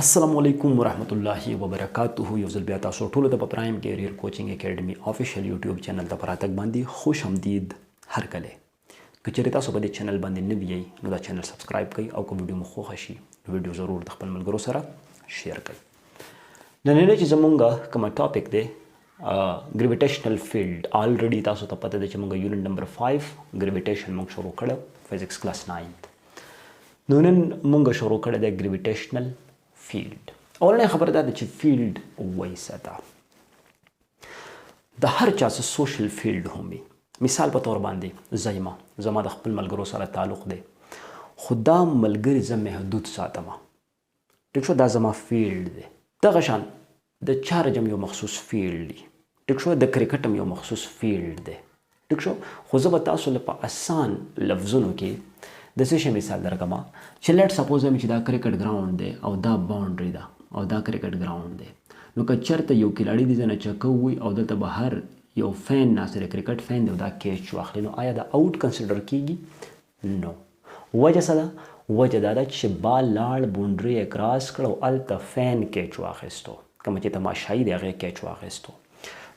السلام علیکم ورحمت الله وبرکاته. یو ځل بیا تاسو ټول ته په پرایم کیریئر کوچینګ اکیډمي افیشل یوټیوب چینل ته پراتګ باندې خوش آمدید هر کله. که چېرې تاسو په دې چینل باندې نه وئ نو دا چینل سبسکرایب کړئ او که ویډیو مو خوښه شي نو ویډیو ضرور د خپل ملګرو سره شیر کړئ. نننی چې زمونږ کومه ټاپک دی ګریویټیشنل فیلډ، آلریډي تاسو ته پته ده چې موږ یونټ نمبر 5 ګریویټیشن موږ شروع کړی، فزیکس کلاس 9. نو نن موږ شروع کړی دی ګریویټیشنل فیلډ. اولنۍ خبره دا ده چې فیلډ وایي څه ده. د هر چا څه سوشل فیلډ هم وي. مثال په تور باندې زما د خپل ملګرو سره تعلق دی، خو دا ملګري زه محدود ساتم. ټیک شو، دا زما فیلډ دی. دغه شان د چارج هم یو مخصوص فیلډ دی. ټیک شو، د کرکټ هم یو مخصوص فیلډ دی. ټیک شو، خو زه به تاسو له په اسان لفظونو کې د څه شي مثال درکړم چې لیټ سپوز چې دا کرکټ ګراوند دی او دا باونډري ده او دا کرکټ ګراوند دی. نو که چېرته یو کلاړي دې ځنه چکه ووي او دلته بهر یو فین ناست دی، کرکټ فین دی او دا کیچ واخلي، نو آیا دا آوټ کنسیډر کیږي؟ نو. وجه څه ده؟ وجه دا ده چې بال لاړ باونډري یې کراس کړ او هلته فین کیچ واخیستو، کومه چې تماشایي دی هغې کیچ واخیستو.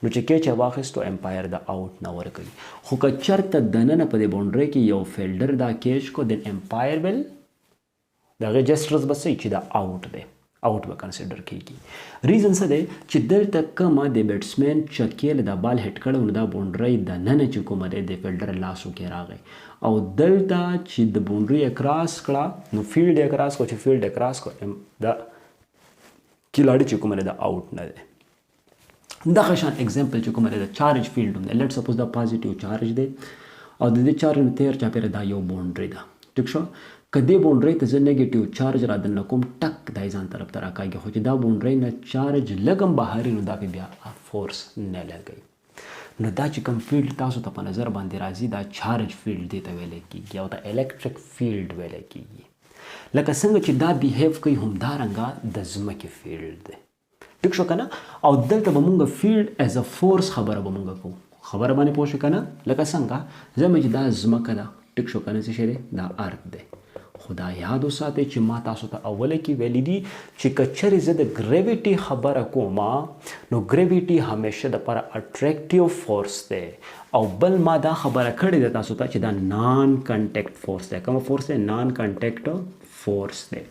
نو چې کیچ یې واخیستو امپایر د آوټ نه ورکوي. خو که چېرته دننه په دې باونډرۍ کې یو فیلډر دا کیچ کو دین امپایر ول د هغې جسټرز به څه چې دا آوټ دی، آوټ به کنسیډر کیږي. ریزن څه دی چې دلته کومه د بیټسمین چکې له دا بال هټ کړی نو دا باونډرۍ دننه چې کومه دی د فیلډر لاسو کې راغی او دلته چې د باونډرۍ یې کراس کړه نو فیلډ یې کراس کړه، چې فیلډ یې کراس کړه دا کلاړي چې کومه دی دا آوټ نه دی. دغه شان اگزامپل چې کومه دی د چارج فیلډ هم دی. لیټ سپوز دا پازیټیو چارج دی او د دې چارج نه تیر چاپیره دا یو باونډري ده. ټیک شو، که دې باونډرۍ ته زه نیګیټیو چارج را دننه کوم ټک دا ځان طرف ته راکاږي، خو چې دا باونډرۍ نه چارج لږ هم بهر نو دا بیا فورس نه لګوي. نو دا چې کوم فیلډ تاسو ته په نظر باندې راځي دا چارج فیلډ دی ته ویلی کېږي او د الکتریک فیلډ ویلی کېږي. لکه څنګه چې دا بیهیو کوي همدارنګه د ځمکې فیلډ دی. ټیک شو که نه؟ او دلته به مونږ فیلډ ایز ا فورس خبره به مونږ کوو، خبره باندې پوه شو که نه؟ لکه څنګه زه چې دا ځمکه ده، ټیک شو که نه، څه شی دی؟ دا ارت دی. خو دا یاد وساتئ چې ما تاسو ته اوله کې ویلي دي چې که چېرې زه د ګریویټي خبره کوم نو ګریویټي همیشه دپاره اټریکټیو فورس دی او بل ما دا خبره کړې ده تاسو ته چې دا نان کنټیکټ فورس دی. کومه فورس دی؟ نان کنټیکټ فورس دی.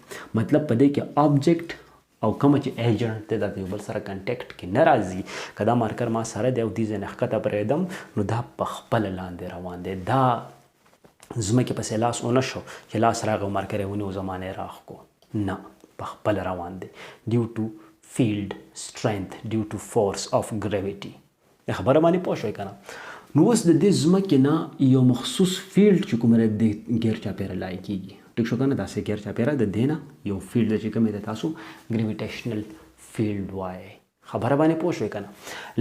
مطلب په دې کې آبجیکټ او کومه چې ایجنټ دی دا د یو بل سره کنټیکټ کې نه راځي. که دا مارکر ما سره دی او دې ځای نه ښکته پرېږدم نو دا په خپله لاندې روان دی. دا ځمکې پسې لاس ونه شو چې لاس راغی او مارکر یې ونیو زمانه یې راښ کو، نه، په خپله روان دی ډیو ټو فیلډ strength ډیو ټو فورس آف ګریویټي. د خبره باندې پوه شوئ که نه؟ نو اوس د دې ځمکې نه یو مخصوص فیلډ چې کومه دی د ګیر چاپېره لای کېږي. ټیک شو که نه؟ داسې ګیر چاپېره د دې نه یو فیلډ چې کوم دی تاسو ګریویټیشنل فیلډ وایئ. خبره باندې پوه شوئ که نه؟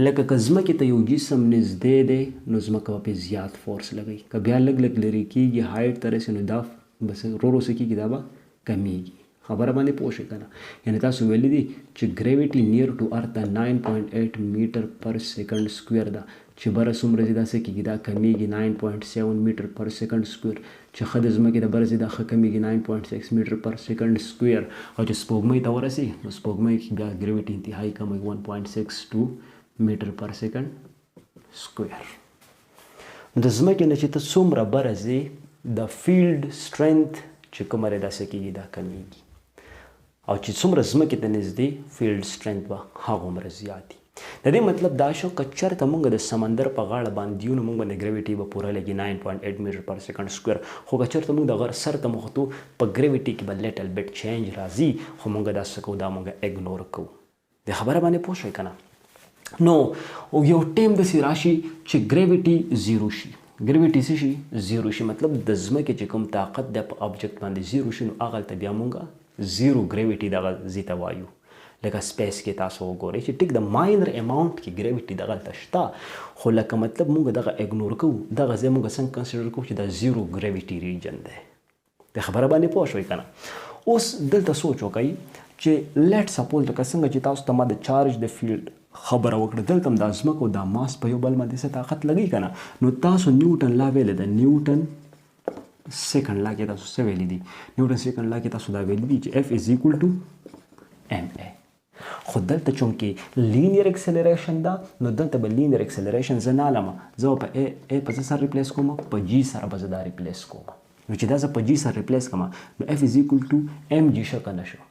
لکه که ځمکې ته یو جسم نږدې دی نو ځمکه به پرې زیات فورس لګوي، که بیا لږ لږ لرې کېږي هایټ ته رسي نو دا بس ورو ورو څه کېږي، دا به کمیږي. خبره باندې پوه شئ که نه؟ یعنې تاسو ویلي دي چې ګریویټي نیر ټو ارت د 9.8 میټر پر سیکنډ سکویر ده، چې بره څومره ځي دا څه کېږي، دا کمیږي 9.7 میټر پر سیکنډ سکویر، چې ښه د ځمکې د بره ځي دا ښه کمیږي 9.6 میټر پر سیکنډ سکویر، او چې سپوږمۍ ته ورسي نو سپوږمۍ کې بیا ګریویټي انتهایي کمیږي 1.62 میټر پر سیکنډ سکویر. نو د ځمکې نه چې ته څومره بره ځې د فیلډ سټرینث چې کومه دی دا څه کېږي، دا کمیږي، او چې څومره ځمکې ته نږدې فیلډ سټرینث به هغومره زیات وي. د دې مطلب دا شو که چېرته موږ د سمندر په غاړه باندې یو نو موږ باندې ګریویټي به پوره لګي 9.8 میټر پر سیکنډ سکویر. خو که چېرته موږ د غر سر ته مخ تو په ګریویټي کې به لیټل بیټ چینج راځي، خو موږ دا څه کوو، دا موږ اګنور کوو. د خبره باندې پوه شوئ که نه؟ نو یو ټیم داسې راشي چې ګریویټي زیرو شي، ګریویټي څه شي؟ زیرو شي. مطلب د ځمکې چې کوم طاقت دی په آبجیکټ باندې زیرو شي نو هغلته بیا موږ زیرو ګریویټي دغه ځای ته وایو. لکه سپیس کې تاسو وګورئ چې ټیک د ماینر اماونټ کې ګریویټي دغلته شته، خو لکه مطلب موږ دغه اګنور کوو، دغه ځای موږ څنګه کنسیډر کوو چې دا زیرو ګریویټي ریجن دی. د خبره باندې پوه شوئ که نه؟ اوس دلته سوچ وکئ چې لیټ سپوز لکه څنګه چې تاسو ته ما د چارج د فیلډ خبره وکړه، دلته هم دا ځمکه او دا ماس په یو بل باندې څه طاقت لګوي که نه؟ نو تاسو نیوټن لا ویلی ده، نیوټن سیکنډ لا کې تاسو څه ویلي دي؟ نیوټن سیکنډ لا کې تاسو دا ویلي دي چې F is equal to ام ای. خو دلته چونکې لینیر اکسلریشن ده نو دلته به لینیر اکسلریشن زه نه علمه، زه به په ای په څه سره ریپلیس کوم؟ په جی سره به زه دا ریپلیس کوم. نو چې دا زه په جی سره ریپلیس کوم نو اف از ایکول ټو ام جی شو کنه شو.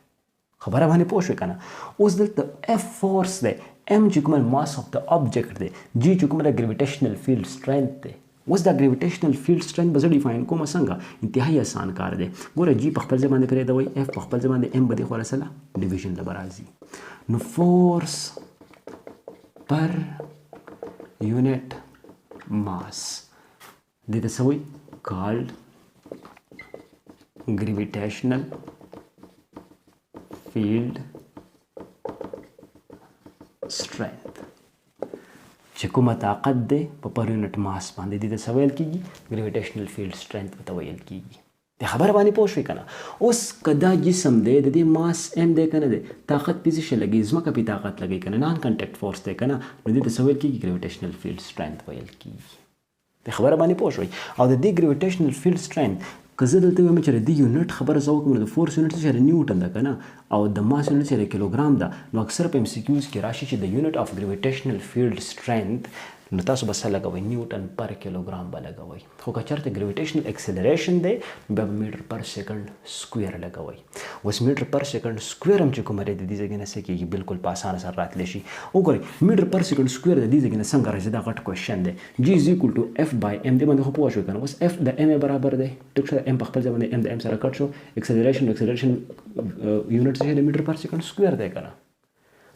خبره باندې پوه شوې کنه. اوس دلته اف فورس دی، ام چې کومه ماس اف د آبجیکټ دی، جی چې کومه د ګریویټیشنل فیلډ سټرینث دی. اوس دا ګریویټیشنل فیلډ سټرینث به زه ډیفاین کوم څنګه؟ انتهایی آسان کار دی. ګوره جی په خپل ځای باندې پرېږدوئ، اف په خپل ځای باندې، ام به دې خوا رسله ډیویژن له به راځي. نو فورس پر یونټ ماس دې ته څه وایي؟ کالډ gravitational field strength. چې کومه طاقت دی په پر یونټ ماس باندې دې ته څه ویل کېږي؟ ګریویټیشنل فیلډ سټرینث ورته ویل کېږي. د خبره باندې پوه شوې که نه؟ اوس که دا جسم دی د دې ماس ام دی که نه دی، طاقت پې څه شی لګي؟ ځمکه پې طاقت لګوي که نه، نان کنټیکټ فورس دی که نه، نو دې ته څه ویل کېږي؟ ګریویټیشنل فیلډ سټرینث ویل کېږي. د خبره باندې پوه شوئ؟ او د دې ګریویټیشنل فیلډ سټرینث که زه دلته وایم چې د دې یونټ خبره زه وکړم نو د فورس یونټ څه دی؟ نیوټن ده که نه، او د ماس یونټ څه دی؟ کیلوګرام ده. نو اکثر په MCQs کې راشي چې د یونټ اف ګریویټیشنل فیلډ سټرینث نو تاسو به څه لګوئ؟ نیوټن پر کیلوګرام به لګوئ. خو که چېرته ګریویټیشنل اکسلریشن دی بیا به میټر پر سیکنډ سکویر لګوئ. اوس میټر پر سیکنډ سکویر هم چې کومه دی د دې ځای نه څه کېږي؟ بالکل په اسانه سره راتلی شي. وګورئ میټر پر سیکنډ سکویر د دې ځای نه څنګه راځي؟ دا غټ کوېشن دی. جی از ایکول ټو اف بای ام. دې باندې خو پوه شوئ که نه؟ اوس اف د ام برابر دی، ټیک شو؟ ام په خپل ځای باندې ام د ام سره کټ شو. اکسلریشن یونټ څه دی؟ میټر پر سیکنډ سکویر دی که نه؟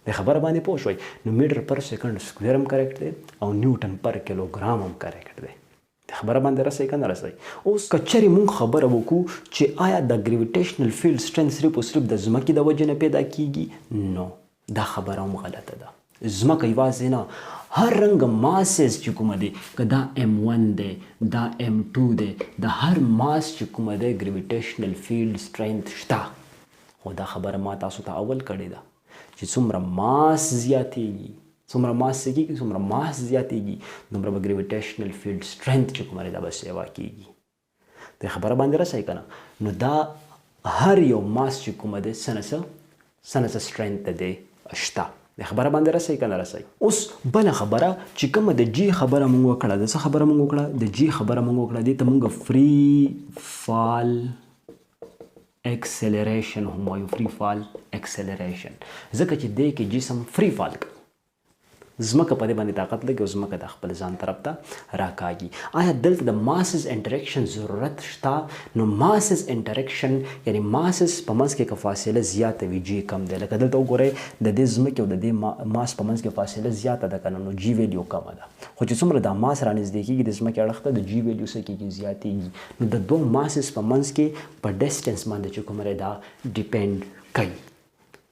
د خبره باندې پوه شوئ؟ نو میټر پر سیکنډ سکویر هم کریکټ دی او نیوټن پر کیلوګرام هم کریکټ دی. د خبره باندې رسئ که نه رسئ؟ اوس که چېرې موږ خبره وکړو چې آیا د ګریویټیشنل فیلډ سټرینث صرف او صرف د ځمکې د وجې نه پیدا کېږي؟ نو دا خبره هم غلطه ده. ځمکه یوازې نه، هر رنګه ماسز چې کومه دی، که دا M1 دی، دا M2 دی، د هر ماس چې کومه دی ګریویټیشنل فیلډ سټرینث شته. خو دا خبره ما تاسو ته اول کړې ده چې څومره ماس زیاتېږي، څومره ماس څه کېږي؟ څومره ماس زیاتېږي دومره به ګریویټیشنل فیلډ سټرینث چې کومه دی دا به سیوا کېږي. د خبره باندې رسئ که نه؟ نو دا هر یو ماس چې کومه دی څه نه څه سټرینث د دی شته. د خبره باندې رسئ که نه رسئ؟ اوس بله خبره چې کومه د جی خبره مونږ وکړه، د څه خبره مونږ وکړه؟ د جی خبره مونږ وکړه. دې ته مونږ فری فال اکسلریشن هم وایو. فری فال اکسلریشن ځکه چې دې کې جسم فری فال کوي، ځمکه په دې باندې طاقت لګي او ځمکه د خپل ځان طرف ته راکاږي. آیا دلته د ماسز انټریکشن ضرورت شته؟ نو ماسز انټریکشن یعنی ماسز په منځ کې که فاصله زیاته وي جی کم دی. لکه دلته وګورئ د دې ځمکې او د دې ماس په منځ کې فاصله زیاته ده که نه، نو جی ویلیو کمه ده. خو چې څومره دا ماس رانږدې کېږي د ځمکې اړخ ته د جی ویلیو څه کېږي؟ زیاتېږي. نو د دوه ماسز په منځ کې په ډسټنس باندې چې کومه دا ډیپینډ کوي.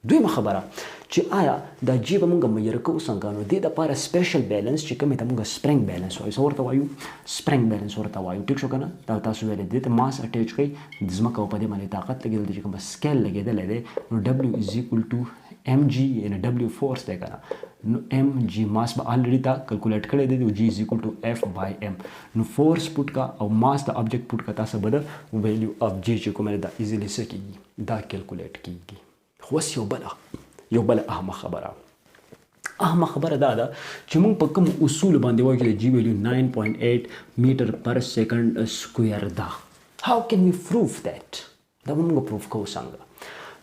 دویمه خبره چې آیا دا جی به مونږ میره کوو څنګه؟ نو دې دپاره سپیشل بیلنس چې کومې ته مونږ سپرنګ بیلنس وایو. څه ورته وایو؟ سپرنګ بیلنس ورته وایو. ټیک شو که نه؟ دا تاسو ویلی دې ته ماس اټیچ کوئ، د ځمکه او په دې باندې طاقت لګېدل چې کومه سکیل لګېدلی دی نو ډبلیو از ایکول ټو ام جی، یعنې ډبلیو فورس دی که نه، نو ام جی ماس به الریډي تا کلکولیټ کړی دی، جی از ایکول ټو اف بای ام. نو فورس پوټ کا او ماس د آبجیکټ پوټ کا، تاسو به د ویلیو اف جی چې کومه دا ایزیلی څه کېږي؟ دا کیلکولیټ کېږي. خو اوس یو بله اهمه خبره دا ده چې موږ په کوم اصول باندې وایو چې د جی ویلیو 9.8 میټر پر سیکنډ سکویر ده. هاو کین وی پروف دیٹ؟ دا به موږ پروف کوو څنګه؟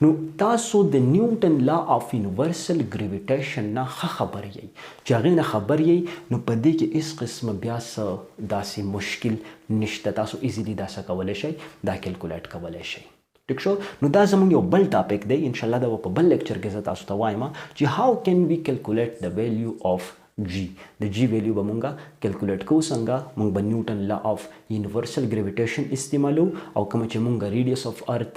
نو تاسو د نیوټن لا اف یونیورسل ګریویټیشن نه ښه خبر یئ. چې هغې نه خبر یئ نو په دې کې هېڅ قسمه بیا څه داسې مشکل نشته. تاسو ایزیلی دا څه کولی شئ؟ دا کیلکولیټ کولی شئ. ټیک شو؟ نو دا زموږ یو بل ټاپک دی، انشاءالله دا به په بل لیکچر کې زه تاسو ته وایم چې هاو کین وی کیلکولیټ د ویلیو اف جی. د جی ویلیو به مونږه کیلکولیټ کوو څنګه؟ مونږ به نیوټن لا اف یونیورسل ګریویټیشن استعمالو او کومه چې مونږ ریډیوس اف ارث،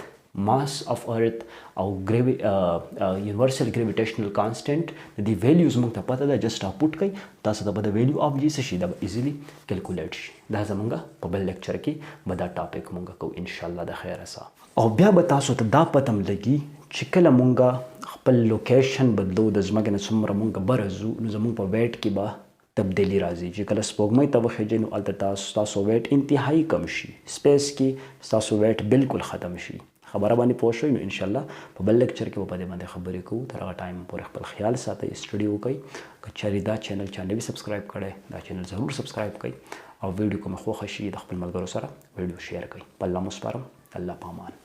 ماس اف ارث او یونیورسل ګریویټیشنل کانسټنټ د دې ویلیوز مونږ ته پته ده، جسټ راپوټ کوئ تاسو ته به د ویلیو اف جی څه شي؟ دا به ایزیلی کیلکولیټ شي. دا زمونږه په بل لیکچر کې به دا ټاپک مونږ کوو انشاءالله د خیره سره. او بیا به تاسو ته دا پتم لګي چې کله مونږه خپل لوکیشن بدلو، د ځمکې نه څومره مونږ بره ځو نو زمونږ په ویټ کې به تبدیلی راځي. چې کله سپوږمۍ ته وخیږئ نو هلته ستاسو ویټ انتهایی کم شي، سپیس کې ستاسو ویټ بالکل ختم شي. خبره باندې پوه شئ. نو ان شاء الله په بل لیکچر کې به په دې باندې خبرې کوو. تر هغه ټایم پورې خپل خیال ساتئ، سټډي وکړئ. که چېرې دا چینل چا نه وي سبسکرایب کړی، دا چینل ضرور سبسکرایب کړئ او ویډیو کومه خوښه شي د خپل ملګرو سره ویډیو شیر کړئ. په الله مو سپارم. الله پامان.